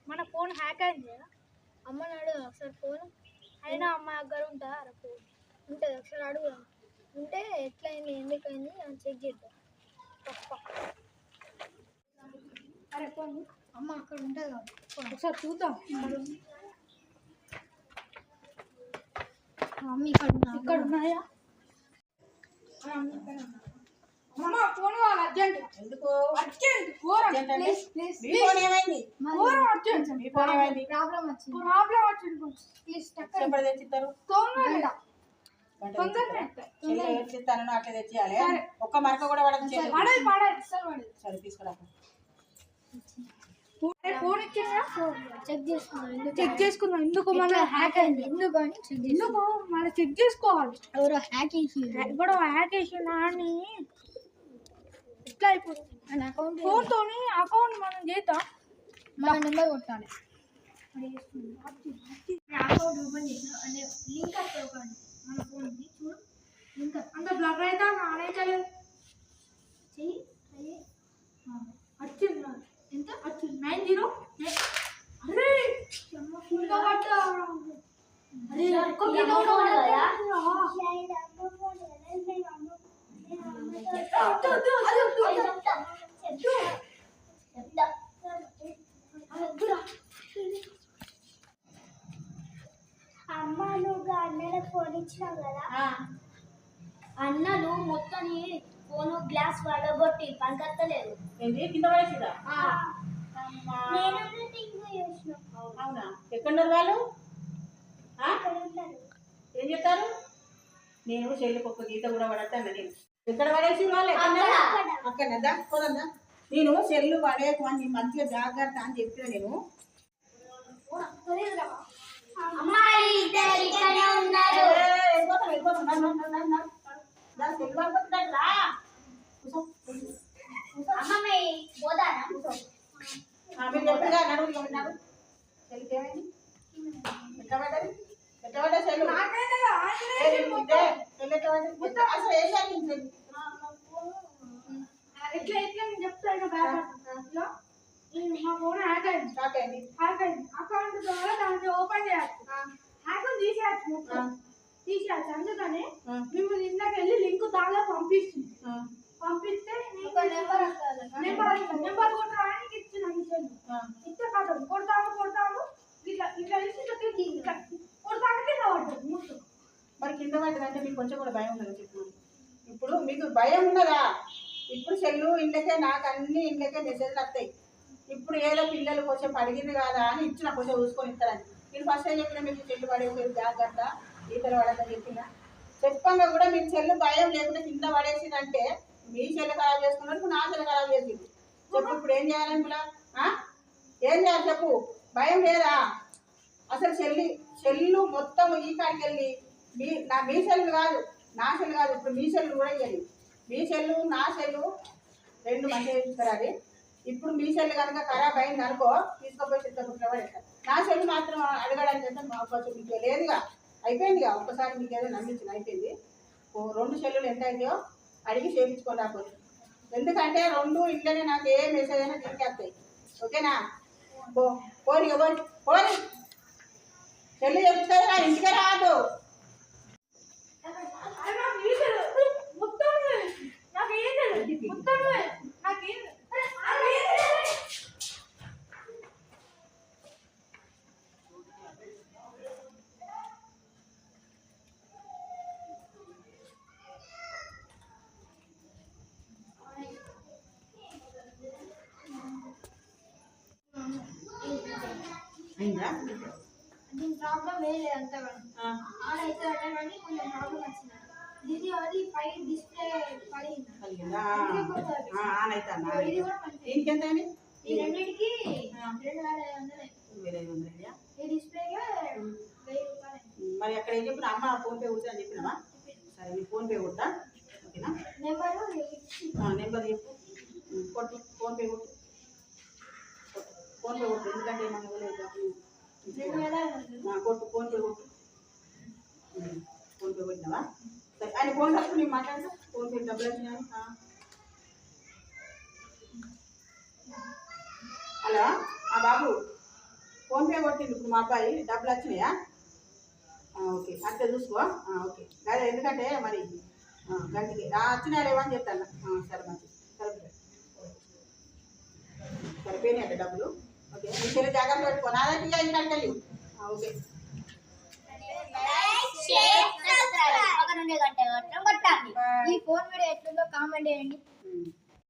మన phone hack అయింది కదా. అమ్మని అడుగు ఒకసారి ఫోన్ అయినా అమ్మ దగ్గర ఉంటుందా అరే ఫోన్ ఉంటుంది ఒకసారి అడుగు. ఉంటే ఎట్లయింది ఎందుకైంది అని చెక్ చేద్దాం. అరే ఫోన్ అమ్మ అక్కడ ఉంటుంది కదా ఒకసారి చూద్దాం. అమ్మ ఇక్కడ ఉన్నాయా? అమ్మ ఫోన్ కావాలి అర్జెంట్. ఎందుకు అర్జెంట్? ప్రాబ్లం వచ్చింది ప్లీజ్ ఎప్పుడు తెచ్చిస్తారు? అట్లా తెచ్చేయాలి. ఒక్క మరక కూడా సరే తీసుకురా. ఫోన్ ఇచ్చిందా చెక్ చేసుకుందాం. ఎందుకు మళ్ళీ హ్యాక్ అయింది ఎందుకు మళ్ళీ చెక్ చేసుకోవాలి. ఎవరో హ్యాక్ చేసి ఇప్పుడు హ్యాక్ చేసిందా అని ఎట్లా అయిపోతుంది. ఫోన్తో అకౌంట్ మనం చేద్దాం. మన నెంబర్ కొట్టాలి. అకౌంట్ ఓపెన్ చేసిన అంటే లింక్ వస్తుంది ఒకటి మన ఫోన్కి చూడు. లింక్ అంత బ్లర్ అయితే ఆడలేదు చెయ్యి వచ్చింది. ఎంత వచ్చింది? 90. అరే ఇంకా పట్ట అమ్మ నువ్వు అన్నలకు ఫోన్ ఇచ్చినావు కదా. అన్నలు మొత్తం ఫోన్ గ్లాస్ పడగొట్టి పనికత్తలేదు. కింద పడేసిరా? అవునా? ఎక్కడున్నారు వాళ్ళు? ఏం చెప్తారు? నేను చెల్లికి ఒక్క గీత కూడా పడతాను. నేను ఎక్కడ పడేసి వాళ్ళు అక్కడ పోదా. నేను చెల్లు పడేయకు మంచిగా జాగ్రత్త అని చెప్పిన. నేను అకౌంట్ ద్వారా దాన్ని ఓపెన్ చేయొచ్చు. హ్యాక్ తీసేయచ్చు. అందుకని మిమ్మల్ని ఇందాక వెళ్ళి లింక్ దానిలో పంపిస్తుంది. పంపిస్తే నెంబర్ కొట్టడానికి ఇచ్చిన ఇచ్చే కాదు కొడతాము ఇట్లా కొడతాను కింద పడుతుంది. మరి కింద పడ్డదంటే మీకు కొంచెం కూడా భయం ఉండదు. ఇప్పుడు మీకు భయం ఉన్నదా? ఇప్పుడు సెల్లు ఇంట్లోకే నాకు అన్ని ఇంట్లోకే మెసేజ్లు వస్తాయి. ఇప్పుడు ఏదో పిల్లలు కొంచెం పడిగింది కాదా అని ఇచ్చిన కొంచెం చూసుకొని ఇస్తారని నేను ఫస్ట్ టైం చెప్పిన. మీకు చెల్లు పడే జాగ్రత్త ఈతలు పడద్దని చెప్పిన. చెప్పంగా కూడా మీకు చెల్లు భయం లేకుండా కింద పడేసిందంటే మీ చెల్లు ఖరాబ్ చేసుకున్నట్టు నా చెల్లు ఖరాబ్ చేసింది. చెప్పు ఇప్పుడు ఏం చేయాలని కూడా ఏం చేయాలి చెప్పు? భయం లేదా అసలు? చెల్లు మొత్తం ఈ కాడికి వెళ్ళి మీ సెల్లు కాదు నా సెల్లు కాదు ఇప్పుడు మీ సెల్లు కూడా ఇవ్వాలి. మీ సెల్లు నా సెల్లు రెండు మంచిగా చూస్తారు. ఇప్పుడు మీ సెల్లు కనుక ఖరాబ్ అయింది అనుకో తీసుకుపోయి చిత్తపుట్లో పడేస్తారు. నా సెల్లు మాత్రం అడగడానికి అవకాశం మీకు లేదుగా. అయిపోయిందిగా. ఒక్కసారి మీకు ఏదో నమ్మించిన అయిపోయింది. 2 సెల్లులు ఎంత అయిందో అడిగి చేయించుకొని రాకపోతే. ఎందుకంటే 2 ఇంట్లోనే నాకు ఏ మెసేజ్ అయినా దీనికి వస్తాయి. ఓకేనా? పోరి చెల్లు చెప్తుంది నా ఇంటికే రాదు. దీని ప్రాబ్లం లేదు అంతగా ఆడైతే కానీ కొంచెం ప్రాబ్లం వచ్చింది. ఇది అది పై డిస్ప్లే పడింది. ఈ రెండింటికి 2500. ఈ డిస్ప్లేగా 1000 రూపాయలు. మరి అక్కడ ఏం చెప్పిన? అమ్మ ఫోన్ పే కొట్టా అని చెప్పినావా? సరే నీ ఫోన్ పే కొట్టా. ఓకేనా? నెంబర్ చెప్పు. కొట్టు ఫోన్ పే కొట్టు. ఎందుకంటే మన కొట్టు ఫోన్ పే కొట్టు. ఫోన్ పే కొట్టినావా? సరే ఆయన ఫోన్ రాసుకుని మాట్లాడతా. ఫోన్ పే డబ్బులు వచ్చినాయి. హలో బాబు ఫోన్పే కొట్టింది ఇప్పుడు మా అబ్బాయి, డబ్బులు వచ్చినాయా? ఓకే అంతే చూసుకో. ఓకే అదే ఎందుకంటే మరి గంటకి వచ్చినా లేవని చెప్తాను. సరే మంచిది, సరిపోయినాయి అంటే డబ్బులు. ఓకే మీ చెల్లి జాగ్రత్త పెట్టుకో, నా దగ్గర ఇంటికి వెళ్ళి. ఓకే ఈ ఫోన్ వీడియో ఎట్లుందో కామెంట్ చేయండి.